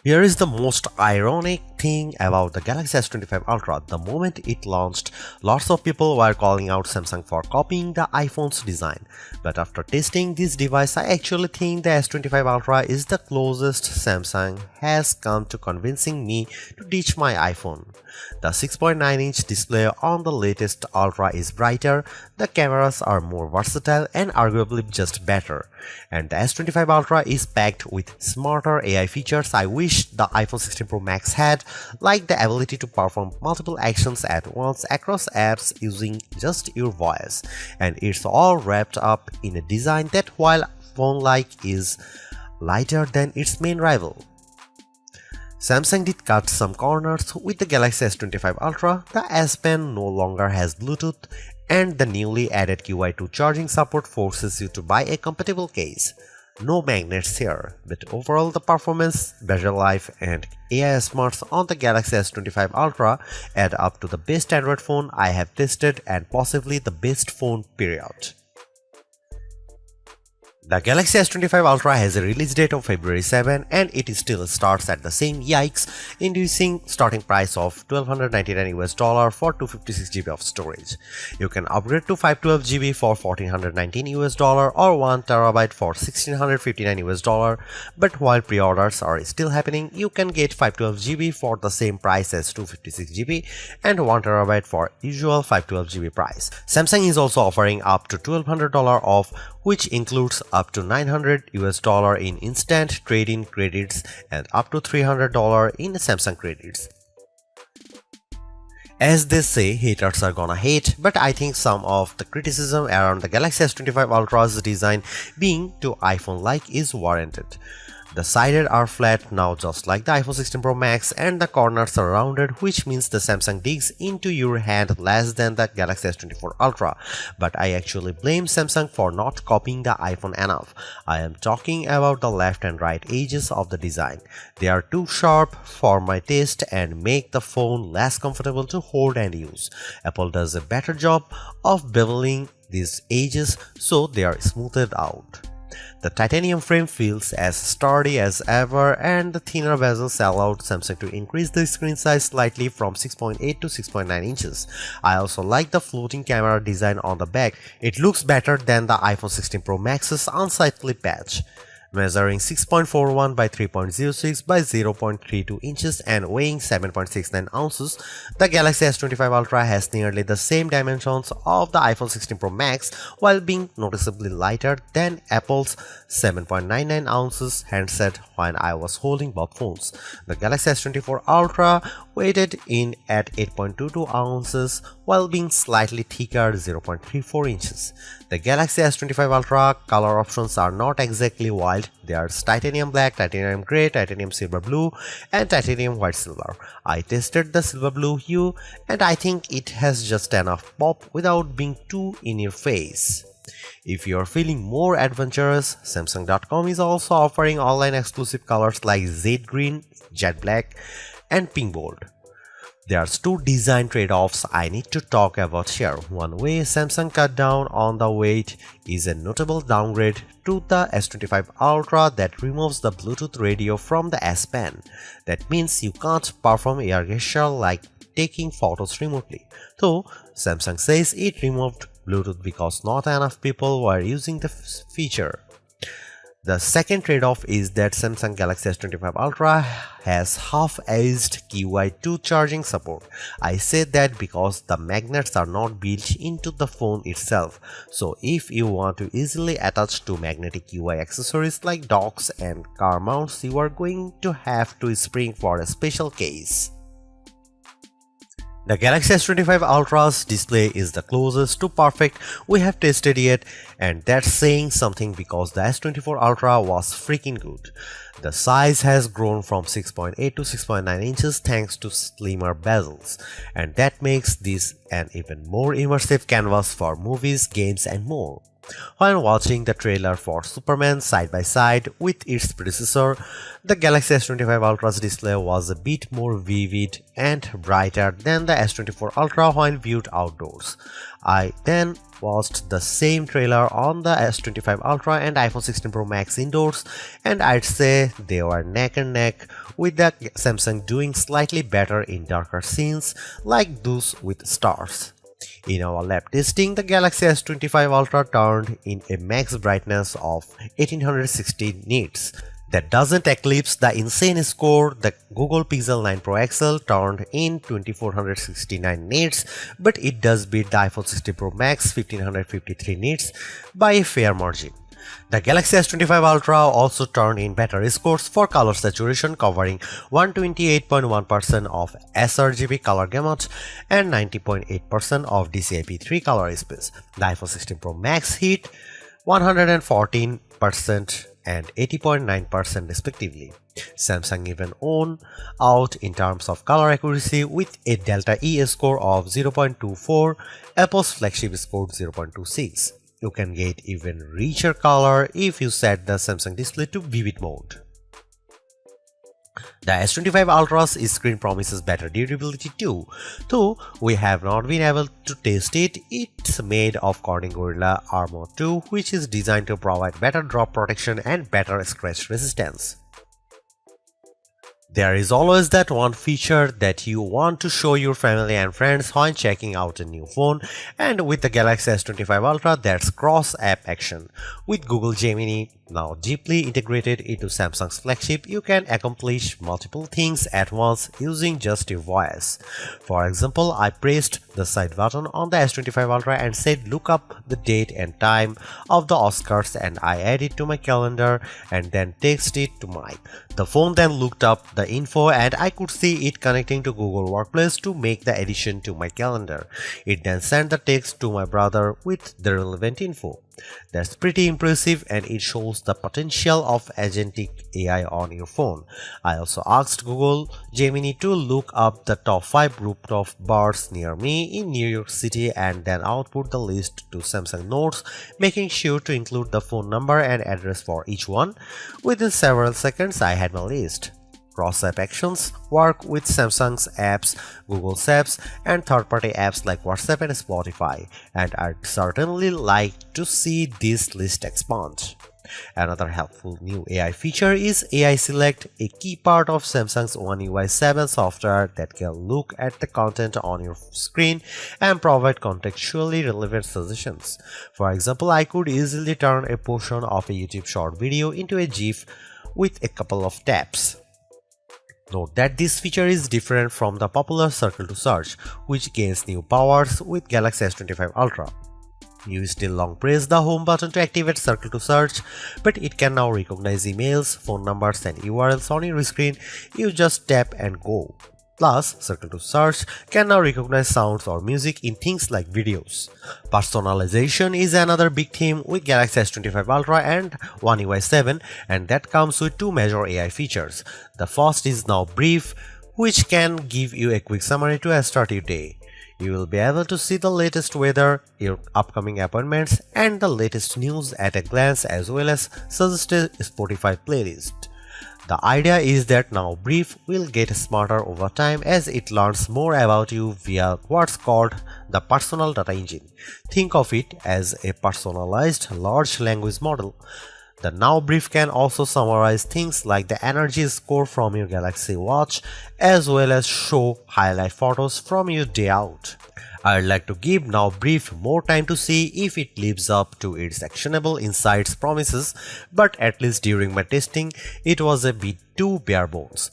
Here is the most ironic thing about the Galaxy S25 Ultra. The moment it launched, lots of people were calling out Samsung for copying the iPhone's design. But after testing this device, I actually think the S25 Ultra is the closest Samsung has come to convincing me to ditch my iPhone. The 6.9-inch display on the latest Ultra is brighter, the cameras are more versatile and arguably just better. And the S25 Ultra is packed with smarter AI features I wish the iPhone 16 Pro Max had, like the ability to perform multiple actions at once across apps using just your voice. And it's all wrapped up in a design that, while phone-like, is lighter than its main rival. Samsung did cut some corners with the Galaxy S25 Ultra. The S Pen no longer has Bluetooth, and the newly added QI2 charging support forces you to buy a compatible case. No magnets here, but overall the performance, battery life, and AI smarts on the Galaxy S25 Ultra add up to the best Android phone I have tested and possibly the best phone period. The Galaxy S25 Ultra has a release date of February 7 and it still starts at the same yikes-inducing starting price of $1,299 for 256GB of storage. You can upgrade to 512GB for $1,419 or 1TB for $1,659, but while pre-orders are still happening, you can get 512GB for the same price as 256GB and 1TB for usual 512GB price. Samsung is also offering up to $1,200 off, which includes up to $900 in instant trade-in credits and up to $300 in Samsung credits. As they say, haters are gonna hate, but I think some of the criticism around the Galaxy S25 Ultra's design being too iPhone-like is warranted. The sides are flat now, just like the iPhone 16 Pro Max, and the corners are rounded, which means the Samsung digs into your hand less than the Galaxy S24 Ultra. But I actually blame Samsung for not copying the iPhone enough. I am talking about the left and right edges of the design. They are too sharp for my taste and make the phone less comfortable to hold and use. Apple does a better job of beveling these edges so they are smoothed out. The titanium frame feels as sturdy as ever, and the thinner bezels allowed Samsung to increase the screen size slightly from 6.8 to 6.9 inches. I also like the floating camera design on the back. It looks better than the iPhone 16 Pro Max's unsightly patch. Measuring 6.41 by 3.06 by 0.32 inches and weighing 7.69 ounces, the Galaxy S25 Ultra has nearly the same dimensions of the iPhone 16 Pro Max while being noticeably lighter than Apple's 7.99 ounces handset when I was holding both phones. The Galaxy S24 Ultra weighted in at 8.22 ounces while being slightly thicker 0.34 inches. The Galaxy S25 Ultra color options are not exactly wild. There's titanium black, titanium grey, titanium silver blue, and titanium white silver. I tested the silver blue hue and I think it has just enough pop without being too in your face. If you're feeling more adventurous, Samsung.com is also offering online exclusive colors like Jade Green, Jet Black, and Pink Gold. There's two design trade-offs I need to talk about here. One way Samsung cut down on the weight is a notable downgrade to the S25 Ultra that removes the Bluetooth radio from the S Pen. That means you can't perform air gesture like taking photos remotely. Though Samsung says it removed Bluetooth because not enough people were using the feature. The second trade-off is that Samsung Galaxy S25 Ultra has half-edged QI2 charging support. I say that because the magnets are not built into the phone itself, so if you want to easily attach to magnetic QI accessories like docks and car mounts, you are going to have to spring for a special case. The Galaxy S25 Ultra's display is the closest to perfect we have tested yet, and that's saying something because the S24 Ultra was freaking good. The size has grown from 6.8 to 6.9 inches thanks to slimmer bezels, and that makes this an even more immersive canvas for movies, games, and more. While watching the trailer for Superman side by side with its predecessor, the Galaxy S25 Ultra's display was a bit more vivid and brighter than the S24 Ultra when viewed outdoors. I then watched the same trailer on the S25 Ultra and iPhone 16 Pro Max indoors, and I'd say they were neck and neck, with the Samsung doing slightly better in darker scenes like those with stars. In our lab testing, the Galaxy S25 Ultra turned in a max brightness of 1860 nits. That doesn't eclipse the insane score the Google Pixel 9 Pro XL turned in 2469 nits, but it does beat the iPhone 16 Pro Max 1553 nits by a fair margin. The Galaxy S25 Ultra also turned in better scores for color saturation, covering 128.1% of sRGB color gamut and 90.8% of DCI-P3 color space. The iPhone 16 Pro Max hit 114% and 80.9% respectively. Samsung even won out in terms of color accuracy with a Delta E score of 0.24, Apple's Flagship scored 0.26. You can get even richer color if you set the Samsung display to vivid mode. The S25 Ultra's screen promises better durability too, though we have not been able to test it. It's made of Corning Gorilla Armor 2, which is designed to provide better drop protection and better scratch resistance. There is always that one feature that you want to show your family and friends when checking out a new phone, and with the Galaxy S25 Ultra, that's cross-app action. With Google Gemini now deeply integrated into Samsung's flagship, you can accomplish multiple things at once using just your voice. For example, I pressed the side button on the S25 Ultra and said look up the date and time of the Oscars, and I added to my calendar and then text it to Mike. The phone then looked up the info and I could see it connecting to Google Workplace to make the addition to my calendar. It then sent the text to my brother with the relevant info. That's pretty impressive, and it shows the potential of agentic AI on your phone. I also asked Google Gemini to look up the top 5 rooftop bars near me in New York City and then output the list to Samsung Notes, making sure to include the phone number and address for each one. Within several seconds, I had my list. Cross-app actions work with Samsung's apps, Google's apps, and third-party apps like WhatsApp and Spotify, and I'd certainly like to see this list expand. Another helpful new AI feature is AI Select, a key part of Samsung's One UI 7 software that can look at the content on your screen and provide contextually relevant suggestions. For example, I could easily turn a portion of a YouTube short video into a GIF with a couple of taps. Note that this feature is different from the popular Circle to Search, which gains new powers with Galaxy S25 Ultra. You still long press the home button to activate Circle to Search, but it can now recognize emails, phone numbers, and URLs on your screen. You just tap and go. Plus, Circle to Search can now recognize sounds or music in things like videos. Personalization is another big theme with Galaxy S25 Ultra and One UI 7, and that comes with two major AI features. The first is Now Brief, which can give you a quick summary to start your day. You will be able to see the latest weather, your upcoming appointments, and the latest news at a glance, as well as suggested Spotify playlist. The idea is that Now Brief will get smarter over time as it learns more about you via what's called the personal data engine. Think of it as a personalized large language model. The Now Brief can also summarize things like the energy score from your Galaxy Watch, as well as show highlight photos from your day out. I'd like to give Now Brief more time to see if it lives up to its actionable insights promises, but at least during my testing, it was a bit too bare bones.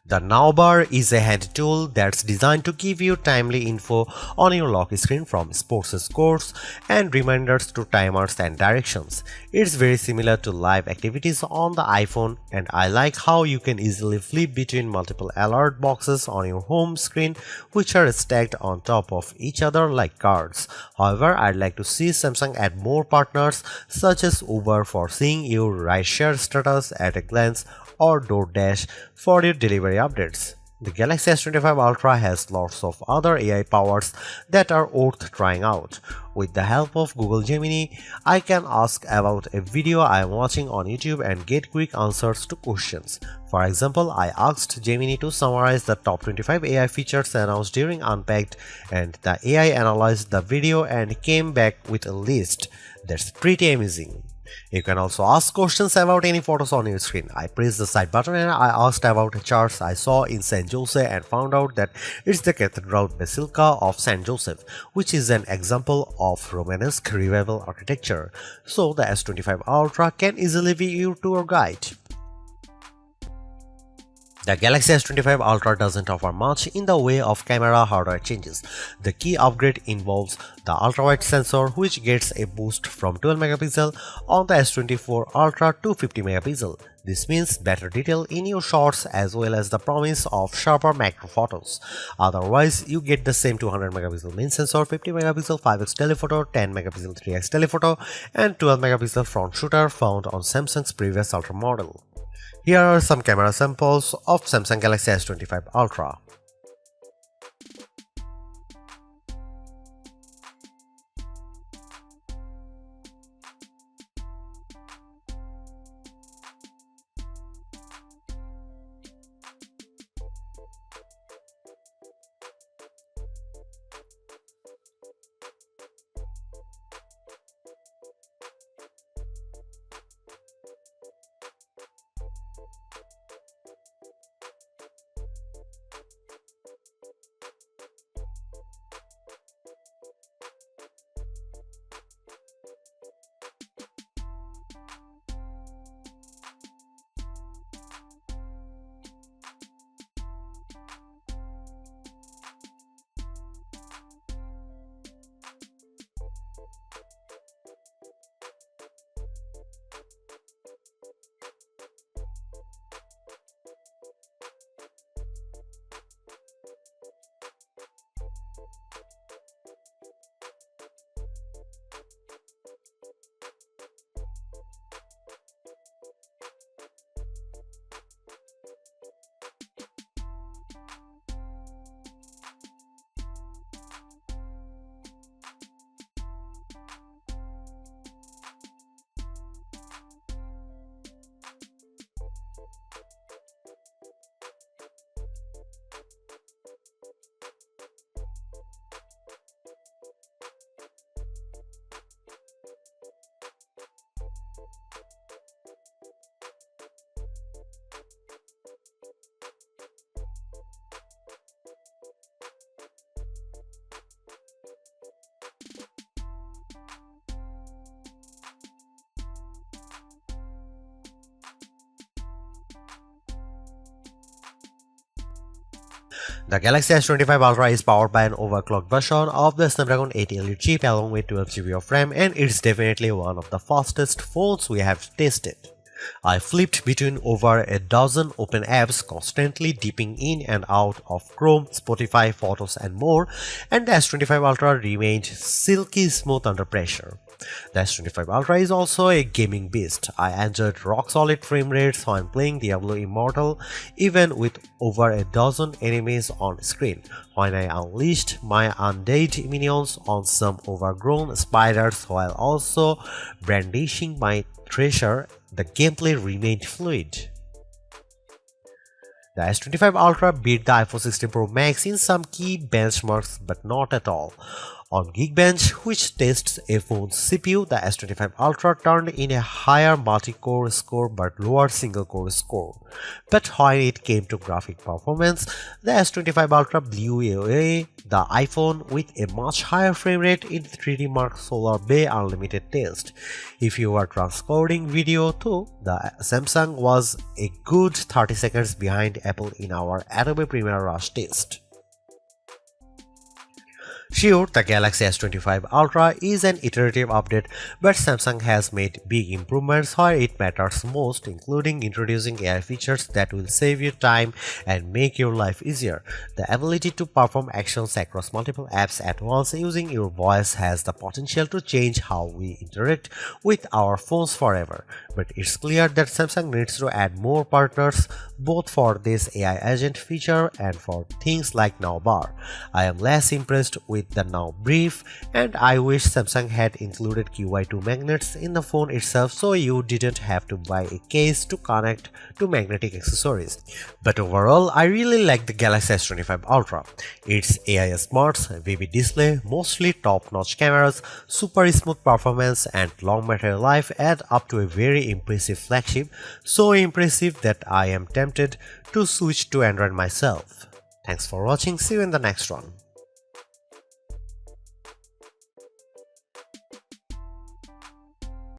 The Now Bar is a hand tool that's designed to give you timely info on your lock screen, from sports scores and reminders to timers and directions. It's very similar to live activities on the iPhone, and I like how you can easily flip between multiple alert boxes on your home screen, which are stacked on top of each other like cards. However, I'd like to see Samsung add more partners such as Uber for seeing your rideshare status at a glance, or DoorDash for your delivery updates. The Galaxy S25 Ultra has lots of other AI powers that are worth trying out. With the help of Google Gemini, I can ask about a video I am watching on YouTube and get quick answers to questions. For example, I asked Gemini to summarize the top 25 AI features announced during Unpacked, and the AI analyzed the video and came back with a list. That's pretty amazing. You can also ask questions about any photos on your screen. I pressed the side button and I asked about a church I saw in San Jose and found out that it's the Cathedral Basilica of San Joseph, which is an example of Romanesque revival architecture. So the S25 Ultra can easily be your tour guide. The Galaxy S25 Ultra doesn't offer much in the way of camera hardware changes. The key upgrade involves the ultra-wide sensor, which gets a boost from 12 megapixel on the S24 Ultra to 50 megapixel. This means better detail in your shots as well as the promise of sharper macro photos. Otherwise, you get the same 200 megapixel main sensor, 50 megapixel 5x telephoto, 10 megapixel 3x telephoto, and 12 megapixel front shooter found on Samsung's previous Ultra model. Here are some camera samples of Samsung Galaxy S25 Ultra. The Galaxy S25 Ultra is powered by an overclocked version of the Snapdragon 8 Elite chip along with 12GB of RAM, and it's definitely one of the fastest phones we have tested. I flipped between over a dozen open apps, constantly dipping in and out of Chrome, Spotify, Photos and more, and the S25 Ultra remained silky smooth under pressure. The S25 Ultra is also a gaming beast. I enjoyed rock-solid frame rates when playing Diablo Immortal, even with over a dozen enemies on screen. When I unleashed my undead minions on some overgrown spiders while also brandishing my treasure, the gameplay remained fluid. The S25 Ultra beat the iPhone 16 Pro Max in some key benchmarks, but not at all. On Geekbench, which tests a phone's CPU, the S25 Ultra turned in a higher multi-core score but lower single-core score. But when it came to graphic performance, the S25 Ultra blew away the iPhone with a much higher frame rate in 3D Mark Solar Bay Unlimited test. If you are transcoding video too, the Samsung was a good 30 seconds behind Apple in our Adobe Premiere Rush test. Sure, the Galaxy S25 Ultra is an iterative update, but Samsung has made big improvements where it matters most, including introducing AI features that will save you time and make your life easier. The ability to perform actions across multiple apps at once using your voice has the potential to change how we interact with our phones forever. But it's clear that Samsung needs to add more partners both for this AI agent feature and for things like Now Bar. I am less impressed with the Now Brief, and I wish Samsung had included QI2 magnets in the phone itself so you didn't have to buy a case to connect to magnetic accessories. But overall, I really like the Galaxy S25 Ultra. Its AI smarts, wavy display, mostly top-notch cameras, super smooth performance, and long battery life add up to a very impressive flagship, so impressive that I am tempted to switch to Android myself. Thanks for watching, see you in the next one.